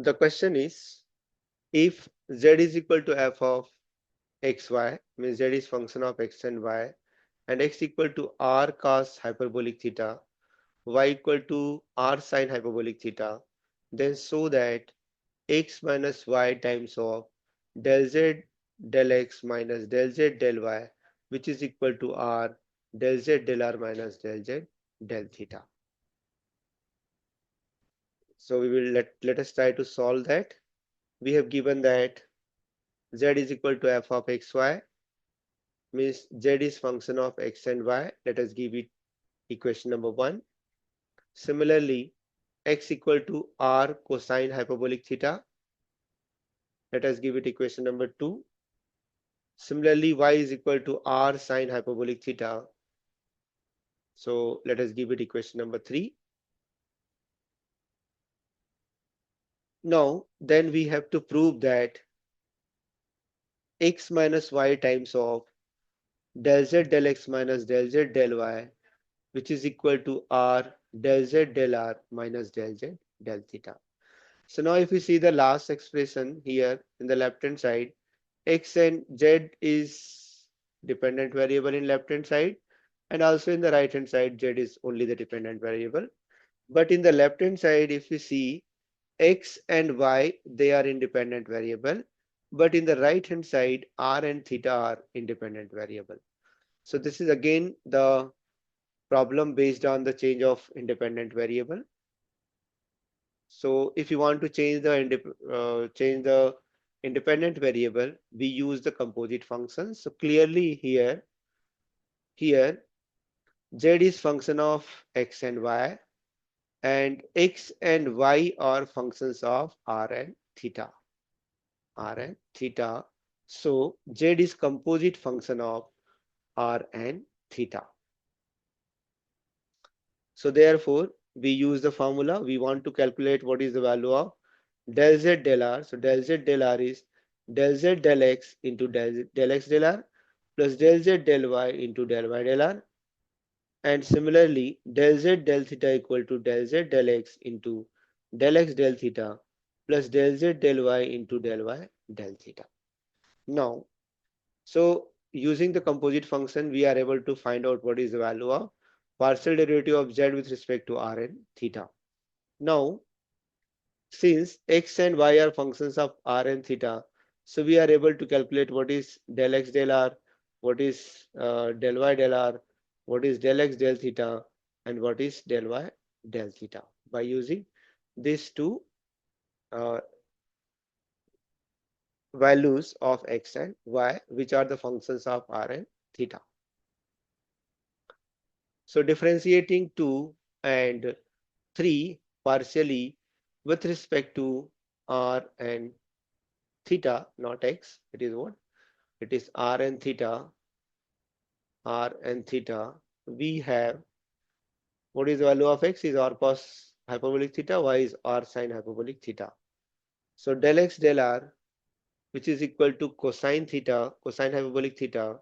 The question is, if z is equal to f of xy, means z is function of x and y, and x equal to r cos hyperbolic theta, y equal to r sin hyperbolic theta, then show that x minus y times of del z del x minus del z del y, which is equal to r del z del r minus del z del theta. So we will let us try to solve that. We have given that z is equal to f of xy, means z is function of x and y. Let us give it equation number 1. Similarly, x equal to r cosine hyperbolic theta. Let us give it equation number 2. Similarly, y is equal to r sine hyperbolic theta. So let us give it equation number 3. Now, then we have to prove that x minus y times of del z del x minus del z del y, which is equal to r del z del r minus del z del theta. So now if we see the last expression here in the left hand side, x and z is dependent variable in left hand side, and also in the right hand side z is only the dependent variable. But in the left hand side, if we see x and y, they are independent variable, but in the right hand side r and theta are independent variable. So this is again the problem based on the change of independent variable. So if you want to change the independent variable, we use the composite function. So clearly here z is function of x and y, and x and y are functions of r and theta. So z is composite function of r and theta. So therefore, we use the formula. We want to calculate what is the value of del z del r. So del z del r is del z del x into del x del r plus del z del y into del y del r. And similarly, del z del theta equal to del z del x into del x del theta plus del z del y into del y del theta. Now, so using the composite function, we are able to find out what is the value of partial derivative of z with respect to r and theta. Now, since x and y are functions of r and theta, so we are able to calculate what is del x del r, what is del y del r, what is del x del theta, and what is del y del theta by using these two uh, values of x and y, which are the functions of r and theta. So differentiating 2 and 3 partially with respect to r and theta, not x, it is what? It is r and theta, we have what is the value of x is r cos hyperbolic theta, y is r sin hyperbolic theta. So del x del r, which is equal to cosine theta, cosine hyperbolic theta,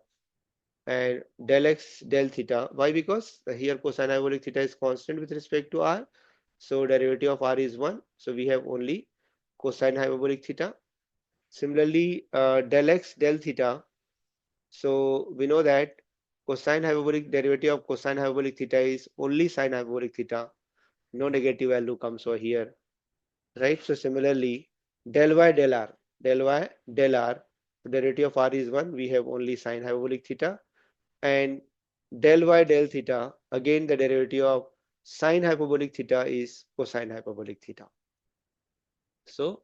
and del x del theta. Why? Because here cosine hyperbolic theta is constant with respect to r. So derivative of r is 1. So we have only cosine hyperbolic theta. Similarly, del x del theta. So we know that cosine hyperbolic derivative of cosine hyperbolic theta is only sine hyperbolic theta. No negative value comes over here, right? So similarly, del y del r, derivative of r is 1. We have only sine hyperbolic theta, and del y del theta, again the derivative of sine hyperbolic theta is cosine hyperbolic theta. So,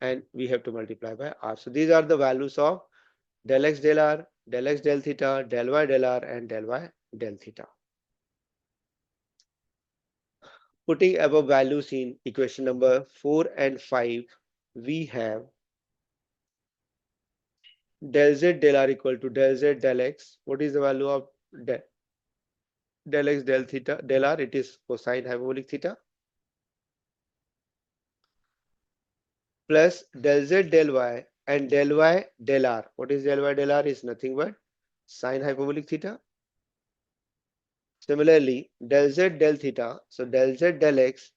and we have to multiply by r. So these are the values of del x del r, del x del theta, del y del r, and del y del theta. Putting above values in equation number 4 and 5, we have del z del r equal to del z del x. What is the value of del x del theta del r? It is cosine hyperbolic theta, plus del z del y and del y del r. What is del y del r? Is nothing but sine hyperbolic theta. Similarly, del z del theta, so del z del x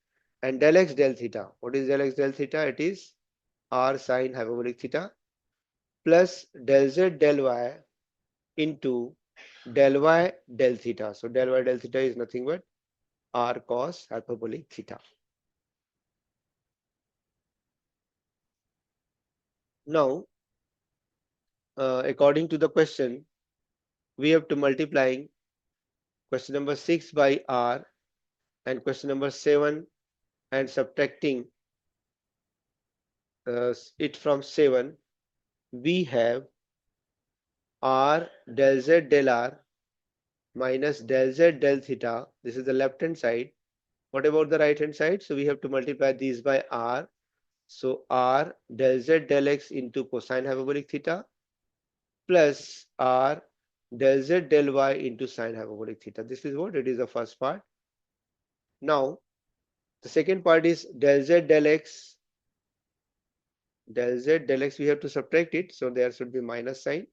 and del x del theta. What is del x del theta? It is r sine hyperbolic theta plus del z del y into del y del theta. So del y del theta is nothing but r cos hyperbolic theta. Now, according to the question, we have to multiplying question number 6 by r and question number 7 and subtracting it from 7. We have r del z del r minus del z del theta. This is the left hand side. What about the right hand side? So we have to multiply these by r. So r del z del x into cosine hyperbolic theta plus r del z del y into sine hyperbolic theta. This is what it is, the first part. Now the second part is del z del x. Del z del x we have to subtract it, so there should be minus sign.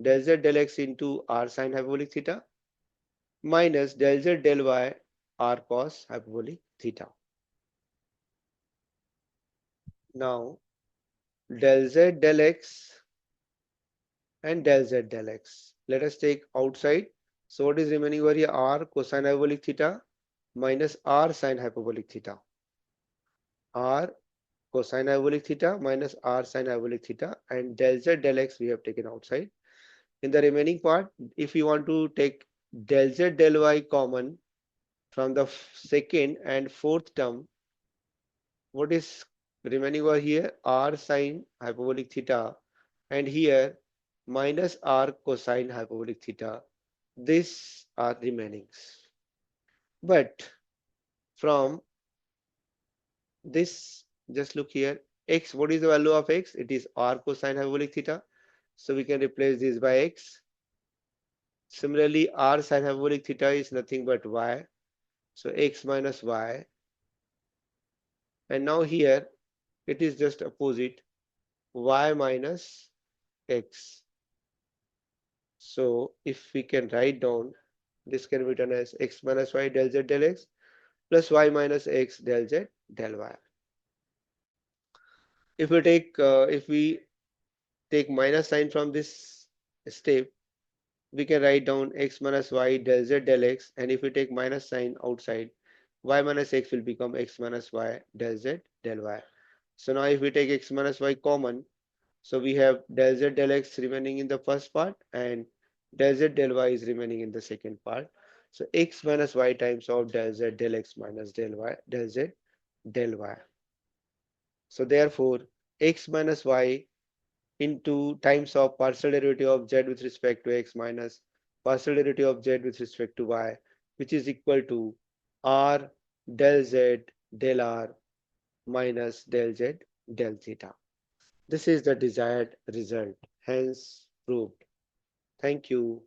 Del z del x into r sine hyperbolic theta minus del z del y r cos hyperbolic theta. Now del z del x and del z del x. Let us take outside. So what is remaining over here? R cosine hyperbolic theta minus r sine hyperbolic theta. R cosine hyperbolic theta minus r sine hyperbolic theta, and del z del x we have taken outside. In the remaining part, if you want to take del z del y common from the second and fourth term, what is remaining over here? R sine hyperbolic theta, and here minus r cosine hyperbolic theta. These are remainings. But from this, just look here, x, what is the value of x? It is r cosine hyperbolic theta. So we can replace this by x. Similarly, r sine hyperbolic theta is nothing but y. So x minus y. And now here it is just opposite, y minus x. So if we can write down, this can be written as x minus y del z del x plus y minus x del z del y. If we take minus sign from this step, we can write down x minus y del z del x, and if we take minus sign outside, y minus x will become x minus y del z del y. So now if we take x minus y common, so we have del z del x remaining in the first part and del z del y is remaining in the second part. So x minus y times of del z del x minus del y del z del y. So therefore x minus y into times of partial derivative of z with respect to x minus partial derivative of z with respect to y, which is equal to r del z del r minus del z del theta. This is the desired result, hence proved. Thank you.